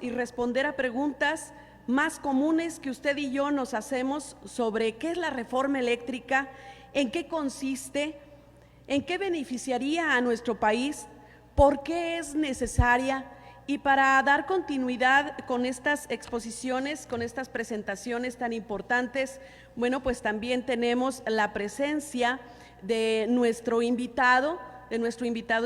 y responder a preguntas más comunes que usted y yo nos hacemos sobre qué es la reforma eléctrica, en qué consiste, en qué beneficiaría a nuestro país, por qué es necesaria. Y para dar continuidad con estas exposiciones, con estas presentaciones tan importantes, bueno, pues también tenemos la presencia de nuestro invitado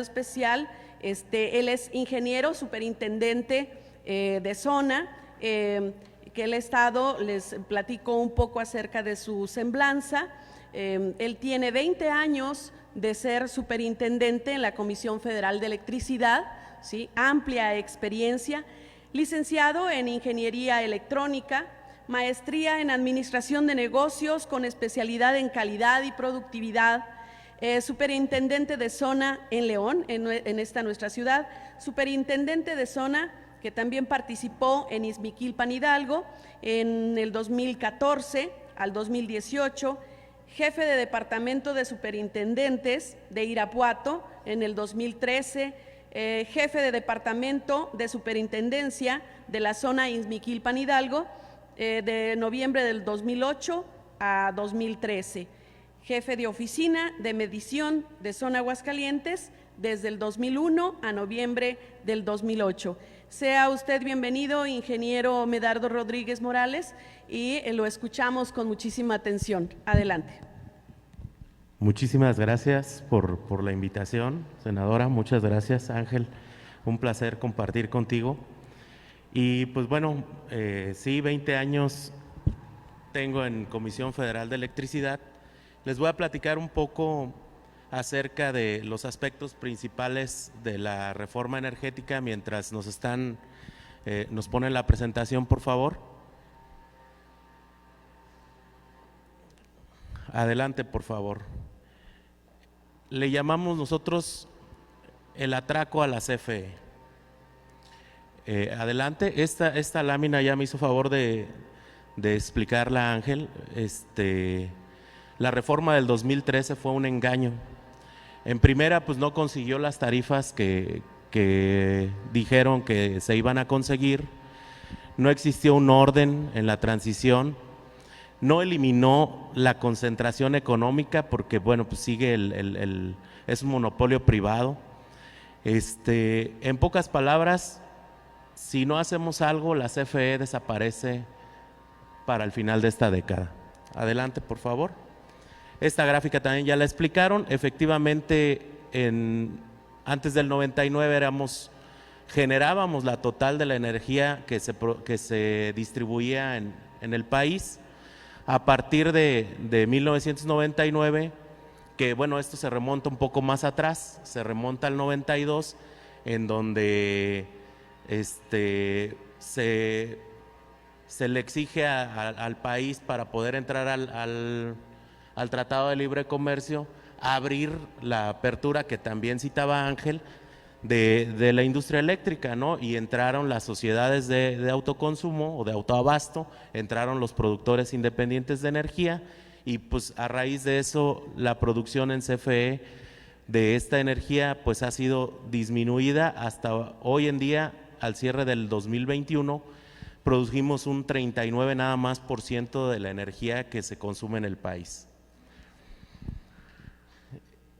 especial. Él es ingeniero, superintendente de zona, que el Estado, les platico un poco acerca de su semblanza. Él tiene 20 años de ser superintendente en la Comisión Federal de Electricidad, ¿sí? Amplia experiencia, licenciado en Ingeniería Electrónica, maestría en Administración de Negocios con especialidad en Calidad y Productividad, superintendente de zona en León, en esta nuestra ciudad, superintendente de zona que también participó en Izmiquilpan, Hidalgo, en el 2014 al 2018, jefe de Departamento de Superintendentes de Irapuato en el 2013, jefe de Departamento de Superintendencia de la zona Izmiquilpan, Hidalgo, de noviembre del 2008 a 2013, jefe de Oficina de Medición de Zona Aguascalientes desde el 2001 a noviembre del 2008. Sea usted bienvenido, ingeniero Medardo Rodríguez Morales, y lo escuchamos con muchísima atención. Adelante. Muchísimas gracias por la invitación, senadora. Muchas gracias, Ángel. Un placer compartir contigo. Y pues bueno, sí, 20 años tengo en Comisión Federal de Electricidad. Les voy a platicar un poco acerca de los aspectos principales de la reforma energética mientras nos ponen la presentación, por favor. Adelante, por favor. Le llamamos nosotros el atraco a la CFE. Adelante, esta lámina ya me hizo favor de explicarla, Ángel. La reforma del 2013 fue un engaño. En primera, pues no consiguió las tarifas que dijeron que se iban a conseguir. No existió un orden en la transición. No eliminó la concentración económica porque, bueno, pues sigue es un monopolio privado. En pocas palabras, si no hacemos algo, la CFE desaparece para el final de esta década. Adelante, por favor. Esta gráfica también ya la explicaron. Efectivamente, antes del 99 generábamos la total de la energía que se distribuía en el país. A partir de 1999, que bueno, esto se remonta un poco más atrás, se remonta al 92, en donde se le exige al país para poder entrar al Tratado de Libre Comercio, abrir la apertura que también citaba Ángel de la industria eléctrica, ¿no? Y entraron las sociedades de autoconsumo o de autoabasto, entraron los productores independientes de energía y pues a raíz de eso la producción en CFE de esta energía pues ha sido disminuida hasta hoy en día. Al cierre del 2021 produjimos un 39 nada más % de la energía que se consume en el país.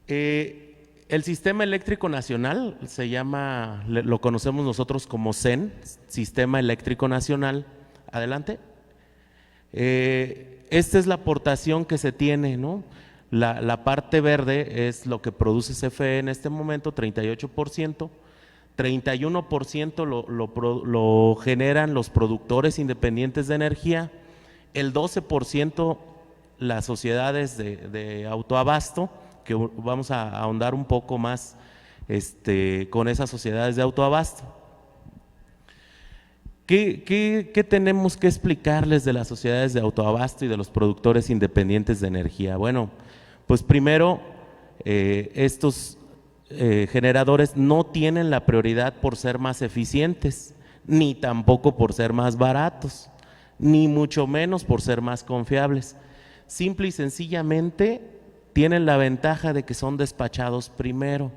El Sistema Eléctrico Nacional se llama, lo conocemos nosotros como CEN, Sistema Eléctrico Nacional. Adelante. Esta es la aportación que se tiene, ¿no? La parte verde es lo que produce CFE en este momento, 38%, 31% lo generan los productores independientes de energía, el 12% las sociedades de autoabasto, que vamos a ahondar un poco más con esas sociedades de autoabasto. ¿Qué tenemos que explicarles de las sociedades de autoabasto y de los productores independientes de energía? Bueno, pues primero, estos generadores no tienen la prioridad por ser más eficientes, ni tampoco por ser más baratos, ni mucho menos por ser más confiables. Simple y sencillamente tienen la ventaja de que son despachados primero.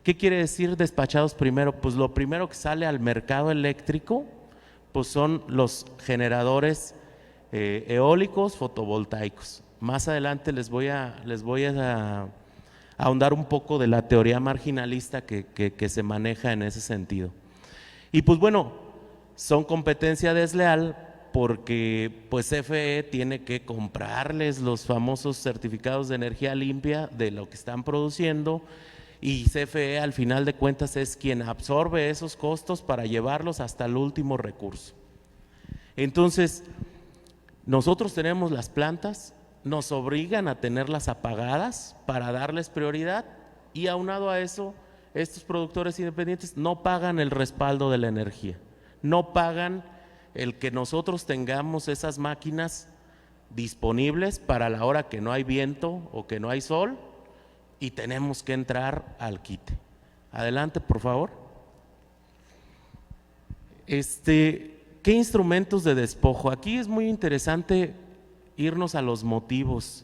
¿Qué quiere decir despachados primero? Pues lo primero que sale al mercado eléctrico pues son los generadores eólicos fotovoltaicos. Más adelante les voy a ahondar un poco de la teoría marginalista que se maneja en ese sentido. Y pues bueno, son competencia desleal porque pues CFE tiene que comprarles los famosos certificados de energía limpia de lo que están produciendo, y CFE al final de cuentas es quien absorbe esos costos para llevarlos hasta el último recurso. Entonces, nosotros tenemos las plantas, nos obligan a tenerlas apagadas para darles prioridad, y aunado a eso, estos productores independientes no pagan el respaldo de la energía, no pagan el que nosotros tengamos esas máquinas disponibles para la hora que no hay viento o que no hay sol y tenemos que entrar al quite. Adelante, por favor. ¿Qué instrumentos de despojo? Aquí es muy interesante irnos a los motivos.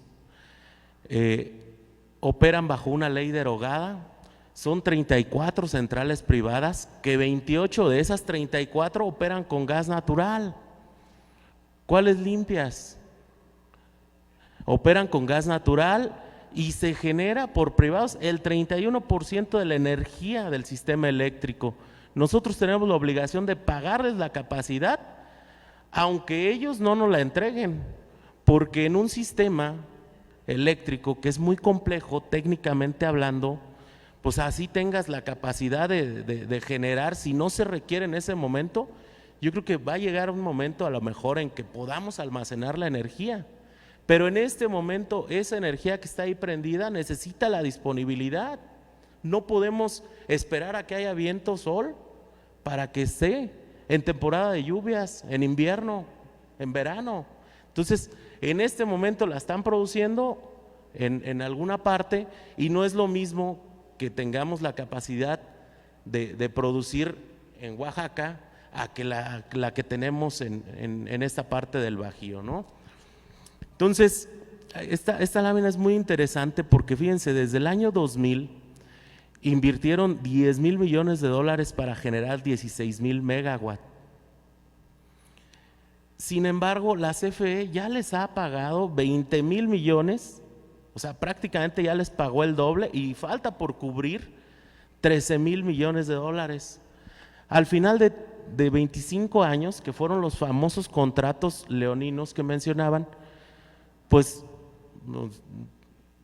Operan bajo una ley derogada, son 34 centrales privadas, que 28 de esas 34 operan con gas natural. ¿Cuáles limpias? Operan con gas natural y se genera por privados el 31% de la energía del sistema eléctrico. Nosotros tenemos la obligación de pagarles la capacidad, aunque ellos no nos la entreguen, porque en un sistema eléctrico que es muy complejo técnicamente hablando, pues así tengas la capacidad de generar, si no se requiere en ese momento, yo creo que va a llegar un momento a lo mejor en que podamos almacenar la energía, pero en este momento esa energía que está ahí prendida necesita la disponibilidad. No podemos esperar a que haya viento o sol para que esté en temporada de lluvias, en invierno, en verano. Entonces, en este momento la están produciendo en alguna parte, y no es lo mismo que tengamos la capacidad de producir en Oaxaca a que la que tenemos en esta parte del Bajío, ¿no? Entonces, esta lámina es muy interesante porque fíjense, desde el año 2000 invirtieron 10,000 millones de dólares para generar 16,000 megawatts. Sin embargo, la CFE ya les ha pagado 20,000 millones, o sea, prácticamente ya les pagó el doble, y falta por cubrir 13,000 millones de dólares. Al final de 25 años, que fueron los famosos contratos leoninos que mencionaban, pues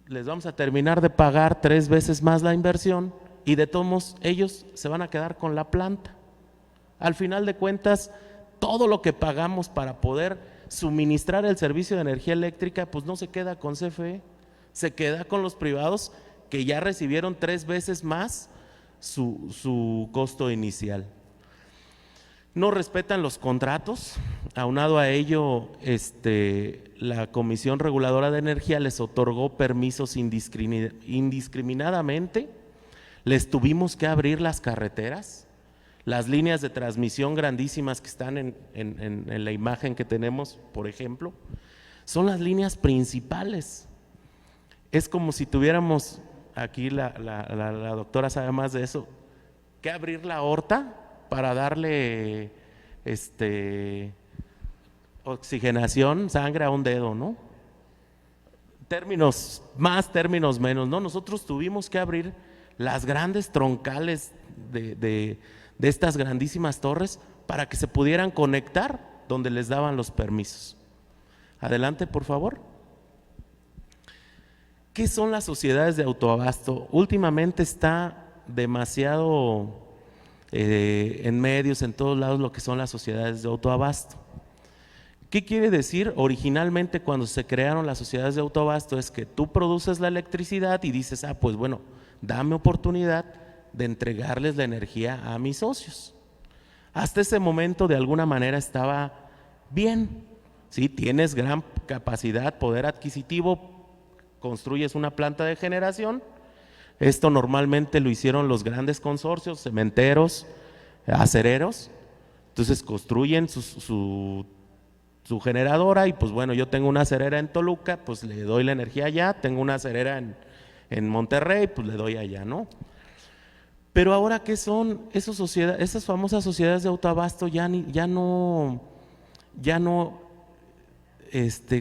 les vamos a terminar de pagar 3 veces más la inversión, y de todos modos ellos se van a quedar con la planta. Al final de cuentas, todo lo que pagamos para poder suministrar el servicio de energía eléctrica, pues no se queda con CFE, se queda con los privados que ya recibieron 3 veces más su costo inicial. No respetan los contratos. Aunado a ello, la Comisión Reguladora de Energía les otorgó permisos indiscriminadamente, les tuvimos que abrir las carreteras, las líneas de transmisión grandísimas que están en la imagen que tenemos, por ejemplo, son las líneas principales. Es como si tuviéramos, aquí la doctora sabe más de eso, que abrir la aorta para darle oxigenación, sangre a un dedo, ¿no? Términos más, términos menos, ¿no? Nosotros tuvimos que abrir las grandes troncales de estas grandísimas torres para que se pudieran conectar donde les daban los permisos. Adelante, por favor. ¿Qué son las sociedades de autoabasto? Últimamente está demasiado en medios, en todos lados, lo que son las sociedades de autoabasto. ¿Qué quiere decir? Originalmente, cuando se crearon las sociedades de autoabasto, es que tú produces la electricidad y dices, pues bueno, dame oportunidad de entregarles la energía a mis socios. Hasta ese momento, de alguna manera, estaba bien, ¿sí? Tienes gran capacidad, poder adquisitivo, construyes una planta de generación. Esto normalmente lo hicieron los grandes consorcios, cementeros, acereros. Entonces construyen su generadora, y pues bueno, yo tengo una acerera en Toluca, pues le doy la energía allá. Tengo una acerera en Monterrey, pues le doy allá, ¿no? Pero ahora, ¿qué son esas famosas sociedades de autoabasto? Ya no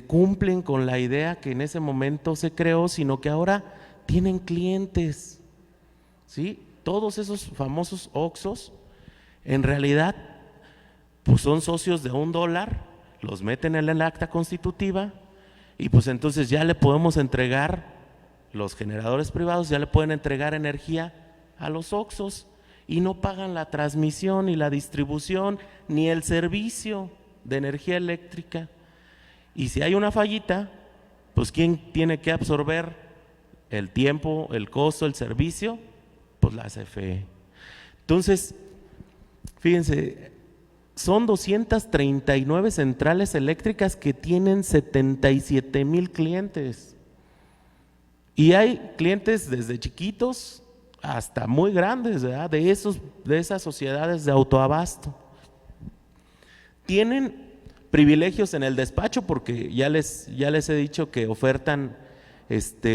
cumplen con la idea que en ese momento se creó, sino que ahora tienen clientes, ¿sí? Todos esos famosos Oxxos, en realidad, pues son socios de $1, los meten en el acta constitutiva y pues entonces ya le podemos entregar, los generadores privados ya le pueden entregar energía a los Oxxos y no pagan la transmisión ni la distribución ni el servicio de energía eléctrica. Y si hay una fallita, pues ¿quién tiene que absorber el tiempo, el costo, el servicio? Pues la CFE. Entonces, fíjense, son 239 centrales eléctricas que tienen 77,000 clientes. Y hay clientes desde chiquitos hasta muy grandes, ¿verdad? De esas sociedades de autoabasto. Tienen privilegios en el despacho porque ya les he dicho que ofertan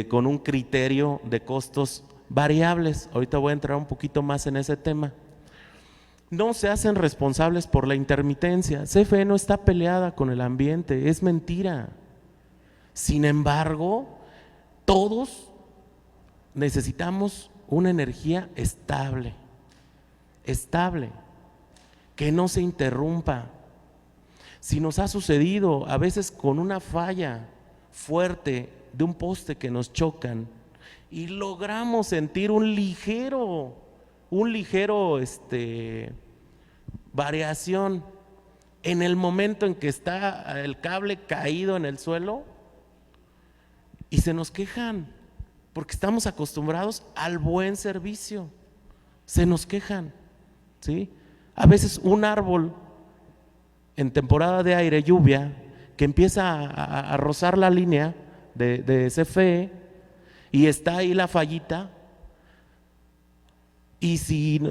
con un criterio de costos variables. Ahorita voy a entrar un poquito más en ese tema. No se hacen responsables por la intermitencia. CFE no está peleada con el ambiente, es mentira. Sin embargo, todos necesitamos una energía estable, que no se interrumpa. Si nos ha sucedido a veces con una falla fuerte de un poste que nos chocan y logramos sentir un ligero variación en el momento en que está el cable caído en el suelo y se nos quejan porque estamos acostumbrados al buen servicio, se nos quejan, ¿sí? A veces un árbol en temporada de aire, lluvia, que empieza a rozar la línea de CFE y está ahí la fallita, y si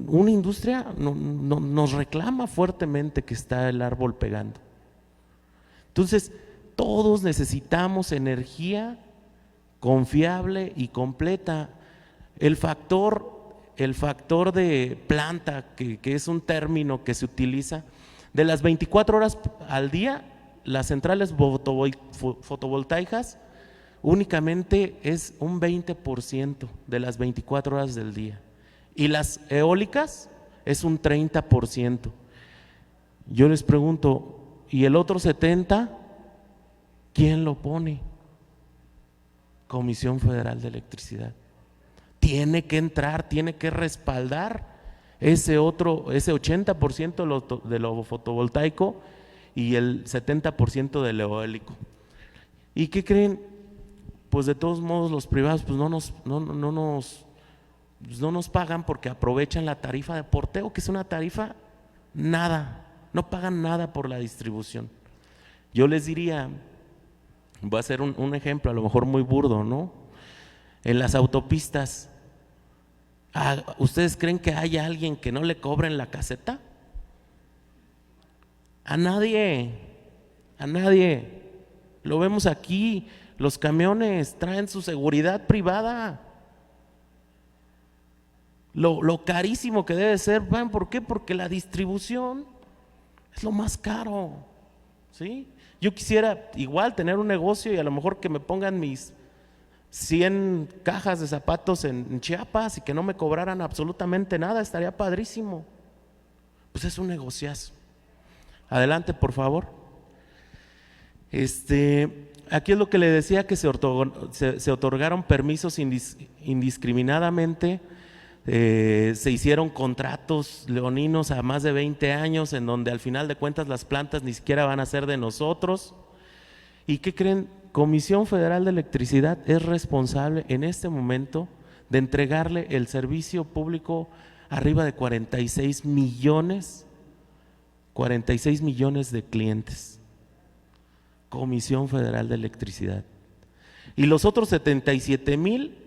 una industria nos reclama fuertemente que está el árbol pegando. Entonces, todos necesitamos energía confiable y completa. El factor de planta, que es un término que se utiliza, de las 24 horas al día, las centrales fotovoltaicas únicamente es un 20% de las 24 horas del día. Y las eólicas es un 30%. Yo les pregunto, ¿y el otro 70%? ¿Quién lo pone? Comisión Federal de Electricidad. Tiene que entrar, tiene que respaldar ese 80% de lo fotovoltaico y el 70% del eólico. ¿Y qué creen? Pues de todos modos los privados pues no nos pagan porque aprovechan la tarifa de porteo, que es una tarifa nada, no pagan nada por la distribución. Yo les diría, voy a hacer un ejemplo a lo mejor muy burdo, ¿no? En las autopistas, ¿ustedes creen que haya alguien que no le cobren la caseta? A nadie. Lo vemos aquí, los camiones traen su seguridad privada. Lo carísimo que debe ser, ¿por qué? Porque la distribución es lo más caro, ¿sí? Yo quisiera igual tener un negocio y a lo mejor que me pongan mis 100 cajas de zapatos en Chiapas y que no me cobraran absolutamente nada, estaría padrísimo. Pues es un negociazo. Adelante, por favor. Aquí es lo que le decía, que se otorgaron permisos indiscriminadamente. Se hicieron contratos leoninos a más de 20 años en donde al final de cuentas las plantas ni siquiera van a ser de nosotros. ¿Y qué creen? Comisión Federal de Electricidad es responsable en este momento de entregarle el servicio público arriba de 46 millones de clientes. Comisión Federal de Electricidad. Y los otros 77,000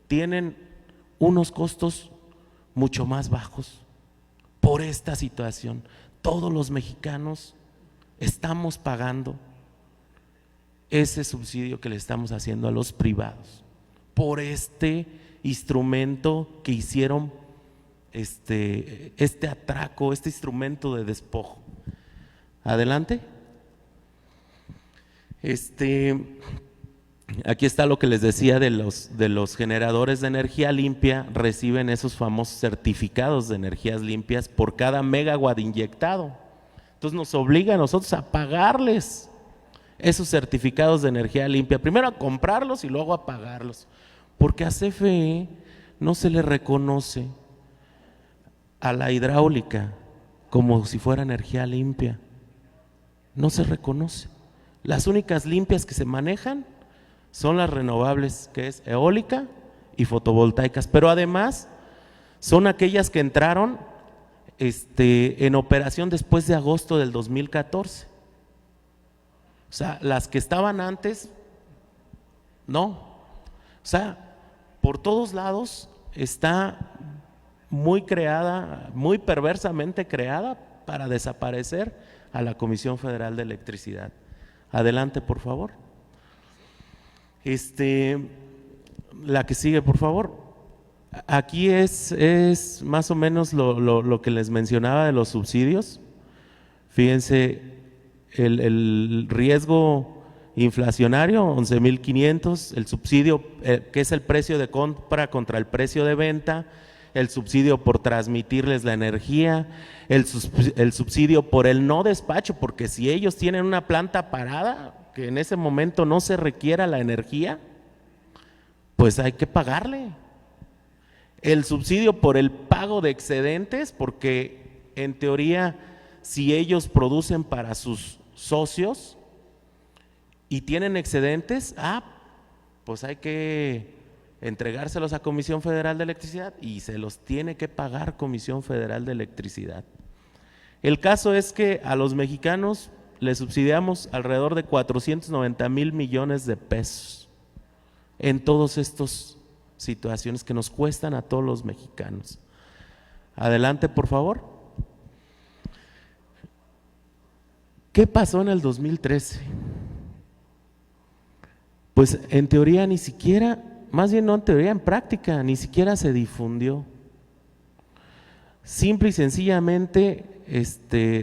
tienen unos costos mucho más bajos por esta situación. Todos los mexicanos estamos pagando ese subsidio que le estamos haciendo a los privados por este instrumento que hicieron este atraco, este instrumento de despojo. Adelante. Aquí está lo que les decía de los generadores de energía limpia, reciben esos famosos certificados de energías limpias por cada megawatt inyectado. Entonces nos obliga a nosotros a pagarles esos certificados de energía limpia, primero a comprarlos y luego a pagarlos, porque a CFE no se le reconoce a la hidráulica como si fuera energía limpia, no se reconoce. Las únicas limpias que se manejan son las renovables, que es eólica y fotovoltaicas, pero además son aquellas que entraron en operación después de agosto del 2014. O sea, las que estaban antes, no. O sea, por todos lados está muy creada, muy perversamente creada para desaparecer a la Comisión Federal de Electricidad. Adelante, por favor. La que sigue, por favor. Aquí es más o menos lo que les mencionaba de los subsidios. Fíjense, el riesgo inflacionario, 11,500, el subsidio, que es el precio de compra contra el precio de venta, el subsidio por transmitirles la energía, el subsidio por el no despacho, porque si ellos tienen una planta parada, que en ese momento no se requiera la energía, pues hay que pagarle. El subsidio por el pago de excedentes, porque en teoría si ellos producen para sus socios y tienen excedentes, pues hay que entregárselos a Comisión Federal de Electricidad y se los tiene que pagar Comisión Federal de Electricidad. El caso es que a los mexicanos les subsidiamos alrededor de 490,000 millones de pesos en todas estas situaciones que nos cuestan a todos los mexicanos. Adelante, por favor. ¿Qué pasó en el 2013? Pues en teoría ni siquiera, más bien no en teoría, en práctica, ni siquiera se difundió. Simple y sencillamente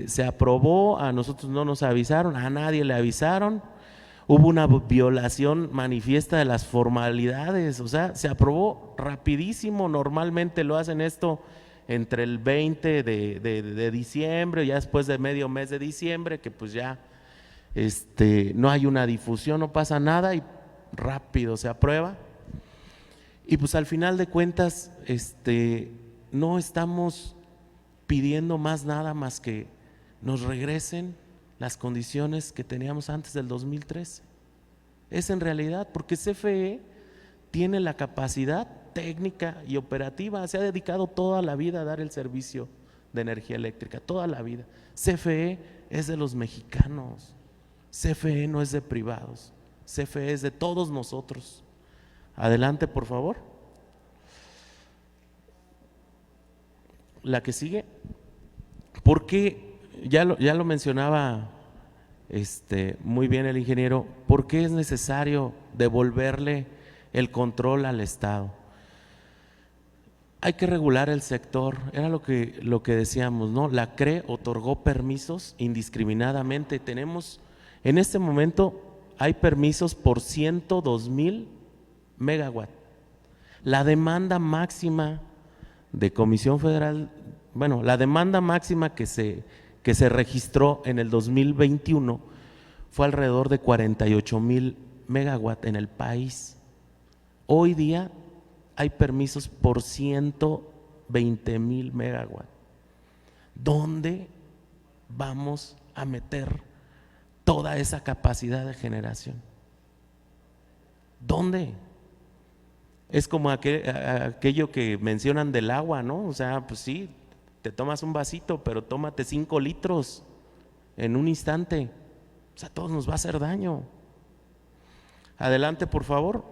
se aprobó, a nosotros no nos avisaron, a nadie le avisaron, hubo una violación manifiesta de las formalidades, o sea, se aprobó rapidísimo, normalmente lo hacen esto entre el 20 de diciembre, ya después de medio mes de diciembre, que pues ya no hay una difusión, no pasa nada y rápido se aprueba. Y pues al final de cuentas, no estamos pidiendo más nada más que nos regresen las condiciones que teníamos antes del 2013. Es en realidad porque CFE tiene la capacidad técnica y operativa, se ha dedicado toda la vida a dar el servicio de energía eléctrica, toda la vida. CFE es de los mexicanos, CFE no es de privados, CFE es de todos nosotros. Adelante, por favor. La que sigue. Porque ya lo mencionaba muy bien el ingeniero, ¿por qué es necesario devolverle el control al Estado? Hay que regular el sector, era lo que decíamos, ¿no? La CRE otorgó permisos indiscriminadamente. Tenemos, en este momento, hay permisos por 102,000 megawatts. La demanda máxima de Comisión Federal, bueno, la demanda máxima que se registró en el 2021 fue alrededor de 48,000 megawatts en el país. Hoy día hay permisos por 120,000 megawatts. ¿Dónde vamos a meter toda esa capacidad de generación? ¿Dónde? Es como aquello que mencionan del agua, ¿no? O sea, pues sí, te tomas un vasito, pero tómate 5 litros en un instante. O sea, a todos nos va a hacer daño. Adelante, por favor.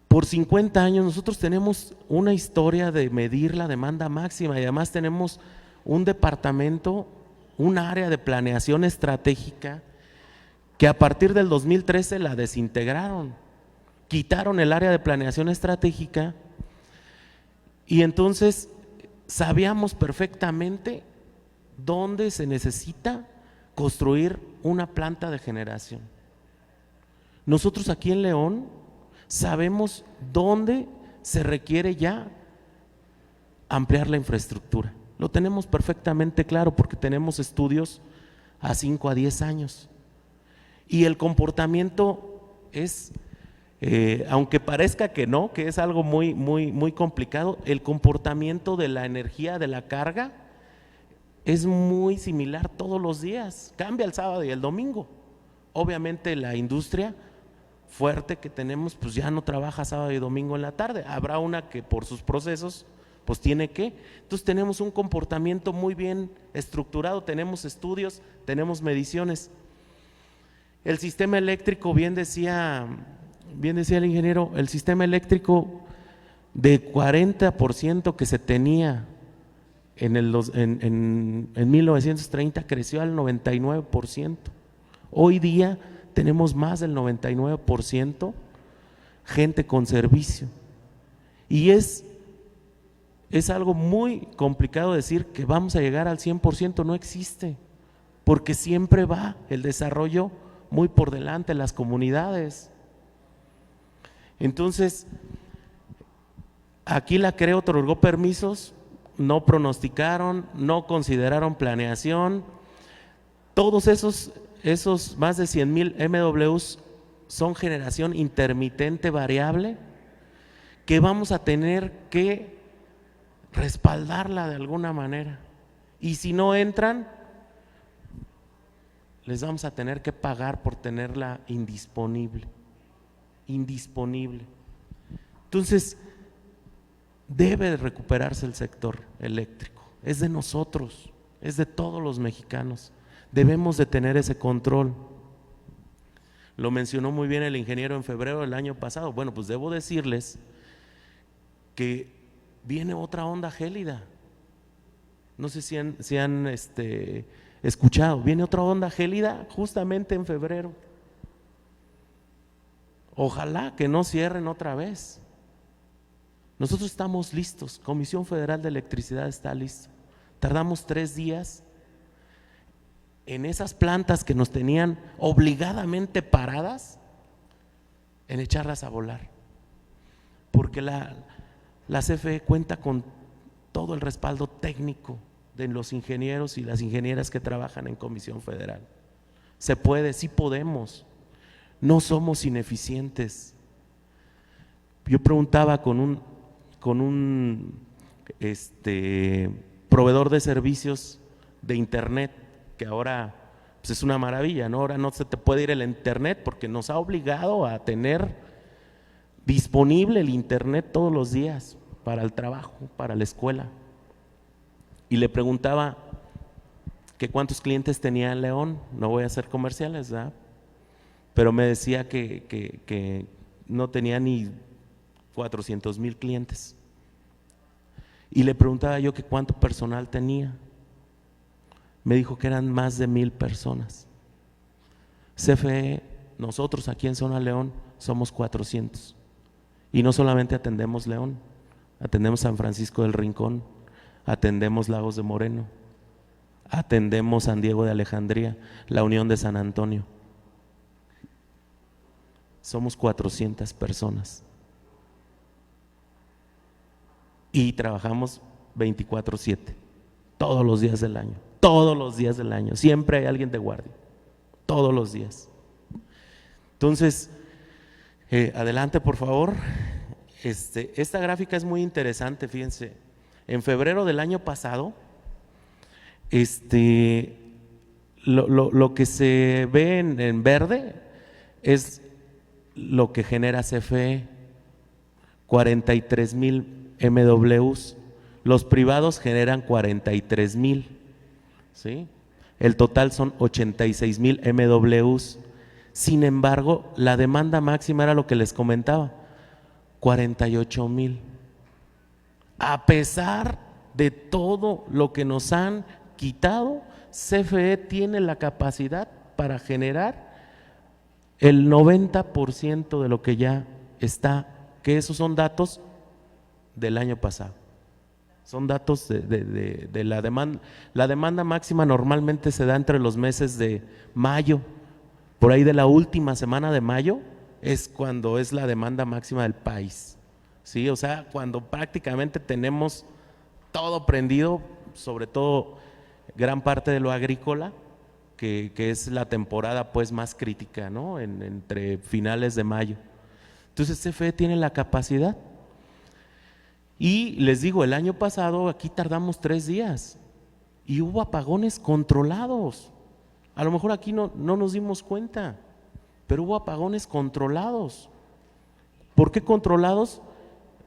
Por 50 años nosotros tenemos una historia de medir la demanda máxima y además tenemos un departamento, un área de planeación estratégica que a partir del 2013 la desintegraron, quitaron el área de planeación estratégica y entonces sabíamos perfectamente dónde se necesita construir una planta de generación. Nosotros aquí en León sabemos dónde se requiere ya ampliar la infraestructura. Lo tenemos perfectamente claro porque tenemos estudios a 5 a 10 años. Y el comportamiento es, aunque parezca que no, que es algo muy complicado, el comportamiento de la energía, de la carga, es muy similar todos los días. Cambia el sábado y el domingo. Obviamente la industria fuerte que tenemos pues ya no trabaja sábado y domingo en la tarde. Habrá una que por sus procesos pues tiene que. Entonces tenemos un comportamiento muy bien estructurado, tenemos estudios, tenemos mediciones. El sistema eléctrico, bien decía el ingeniero, el sistema eléctrico de 40% que se tenía en 1930 creció al 99%. Hoy día tenemos más del 99% gente con servicio. Y es algo muy complicado decir que vamos a llegar al 100%, no existe, porque siempre va el desarrollo muy por delante, las comunidades. Entonces, aquí la CRE otorgó permisos, no pronosticaron, no consideraron planeación. Todos esos más de 100,000 MWs son generación intermitente variable que vamos a tener que respaldarla de alguna manera. Y si no entran, les vamos a tener que pagar por tenerla indisponible. Entonces, debe de recuperarse el sector eléctrico. Es de nosotros, es de todos los mexicanos. Debemos de tener ese control. Lo mencionó muy bien el ingeniero en febrero del año pasado. Bueno, pues debo decirles que viene otra onda gélida. No sé si han escuchado. Viene otra onda gélida justamente en febrero. Ojalá que no cierren otra vez. Nosotros estamos listos. Comisión Federal de Electricidad está listo. Tardamos 3 días en esas plantas que nos tenían obligadamente paradas, en echarlas a volar, porque la CFE cuenta con todo el respaldo técnico de los ingenieros y las ingenieras que trabajan en Comisión Federal. Se puede, sí podemos, no somos ineficientes. Yo preguntaba con un proveedor de servicios de internet, que ahora pues es una maravilla, ¿no? Ahora no se te puede ir el internet porque nos ha obligado a tener disponible el internet todos los días para el trabajo, para la escuela. Y le preguntaba que cuántos clientes tenía en León. No voy a hacer comerciales, ¿verdad? Pero me decía que no tenía ni 400,000 clientes. Y le preguntaba yo que cuánto personal tenía. Me dijo que eran más de 1,000 personas. CFE, nosotros aquí en Zona León somos 400. Y no solamente atendemos León, atendemos San Francisco del Rincón, atendemos Lagos de Moreno, atendemos San Diego de Alejandría, la Unión de San Antonio. Somos 400 personas. Y trabajamos 24/7, todos los días del año. Todos los días del año, siempre hay alguien de guardia, todos los días. Entonces, adelante por favor. Esta gráfica es muy interesante, fíjense. En febrero del año pasado, lo que se ve en verde es lo que genera CFE, 43,000 MWs. Los privados generan 43,000. ¿Sí? El total son 86,000 MWs. Sin embargo, la demanda máxima era lo que les comentaba, 48,000. A pesar de todo lo que nos han quitado, CFE tiene la capacidad para generar el 90% de lo que ya está, que esos son datos del año pasado. Son datos de la demanda. La demanda máxima normalmente se da entre los meses de mayo, por ahí de la última semana de mayo es cuando es la demanda máxima del país, ¿sí? O sea, cuando prácticamente tenemos todo prendido, sobre todo gran parte de lo agrícola, que es la temporada pues más crítica, ¿no? Entre finales de mayo. Entonces CFE tiene la capacidad. Y les digo, el año pasado aquí tardamos 3 días y hubo apagones controlados. A lo mejor aquí no nos dimos cuenta, pero hubo apagones controlados. ¿Por qué controlados?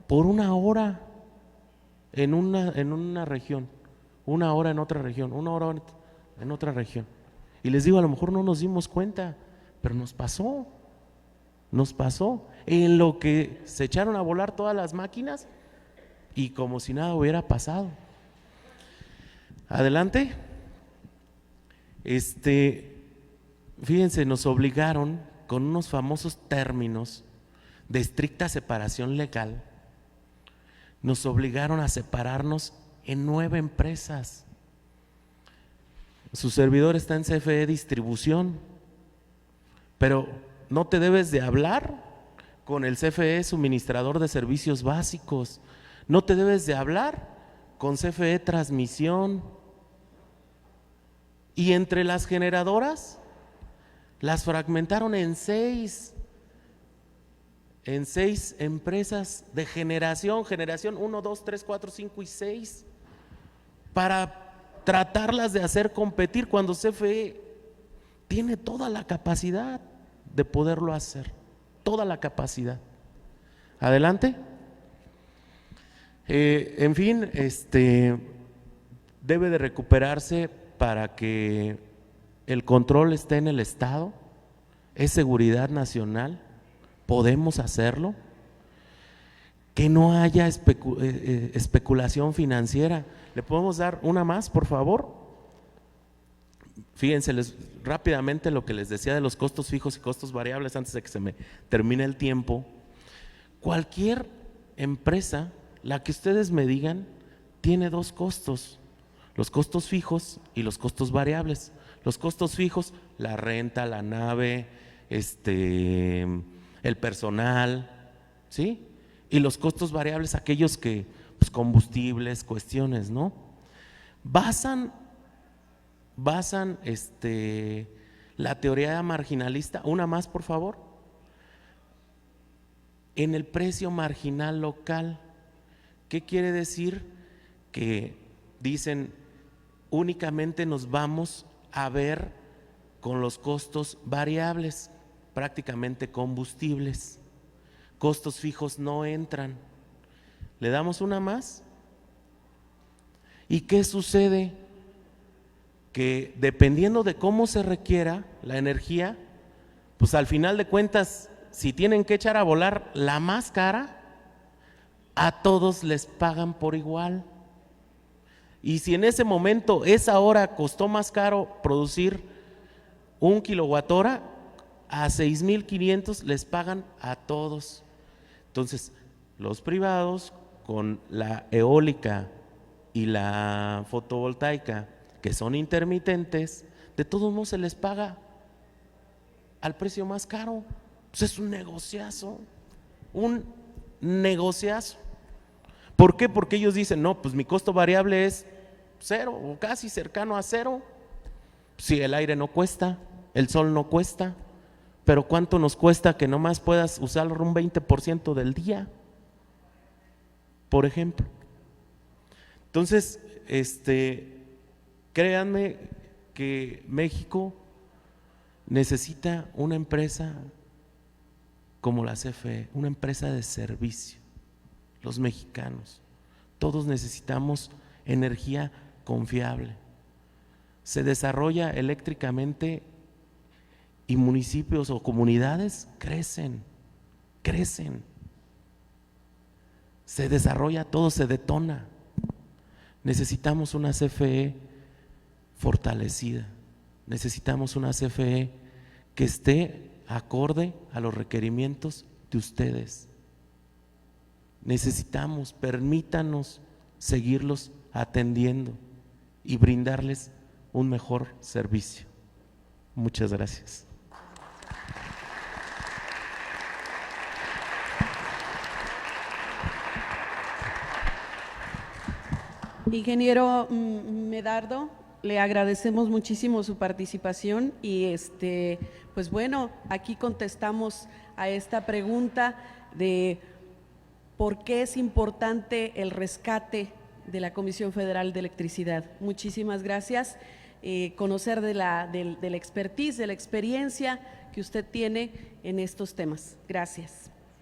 Por 1 hora en una región, 1 hora en otra región, 1 hora en otra región. Y les digo, a lo mejor no nos dimos cuenta, pero nos pasó. En lo que se echaron a volar todas las máquinas y como si nada hubiera pasado. Adelante. Fíjense, nos obligaron con unos famosos términos de estricta separación legal, nos obligaron a separarnos en 9 empresas. Su servidor está en CFE Distribución, pero no te debes de hablar con el CFE Suministrador de Servicios Básicos, no te debes de hablar con CFE Transmisión. Y entre las generadoras las fragmentaron en 6 empresas de generación 1, 2, 3, 4, 5 y 6, para tratarlas de hacer competir cuando CFE tiene toda la capacidad de poderlo hacer, toda la capacidad. Adelante. En fin, debe de recuperarse para que el control esté en el Estado, es seguridad nacional, podemos hacerlo, que no haya especulación financiera. ¿Le podemos dar una más, por favor? Fíjense rápidamente lo que les decía de los costos fijos y costos variables antes de que se me termine el tiempo. Cualquier empresa, la que ustedes me digan, tiene 2 costos: los costos fijos y los costos variables. Los costos fijos, la renta, la nave, el personal, ¿sí? Y los costos variables, aquellos que, pues, combustibles, cuestiones, ¿no? Basan la teoría marginalista, una más por favor, en el precio marginal local. ¿Qué quiere decir? Que dicen, únicamente nos vamos a ver con los costos variables, prácticamente combustibles, costos fijos no entran. ¿Le damos una más? ¿Y qué sucede? Que dependiendo de cómo se requiera la energía, pues al final de cuentas, si tienen que echar a volar la más cara, a todos les pagan por igual. Y si en ese momento, esa hora costó más caro producir 1 kilowatt-hora, a 6,500 les pagan a todos. Entonces, los privados con la eólica y la fotovoltaica, que son intermitentes, de todos modos se les paga al precio más caro. Pues es un negociazo, un negociazo. ¿Por qué? Porque ellos dicen, no, pues mi costo variable es 0 o casi cercano a 0. Si el aire no cuesta, el sol no cuesta, pero ¿cuánto nos cuesta que nomás puedas usarlo un 20% del día? Por ejemplo. Entonces, créanme que México necesita una empresa como la CFE, una empresa de servicio. Los mexicanos, todos necesitamos energía confiable. Se desarrolla eléctricamente y municipios o comunidades crecen. Se desarrolla, todo se detona. Necesitamos una CFE fortalecida, necesitamos una CFE que esté acorde a los requerimientos de ustedes. Necesitamos, permítanos seguirlos atendiendo y brindarles un mejor servicio. Muchas gracias. Ingeniero Medardo, le agradecemos muchísimo su participación y pues bueno, aquí contestamos a esta pregunta de por qué es importante el rescate de la Comisión Federal de Electricidad. Muchísimas gracias. Conocer de la expertise, de la experiencia que usted tiene en estos temas. Gracias.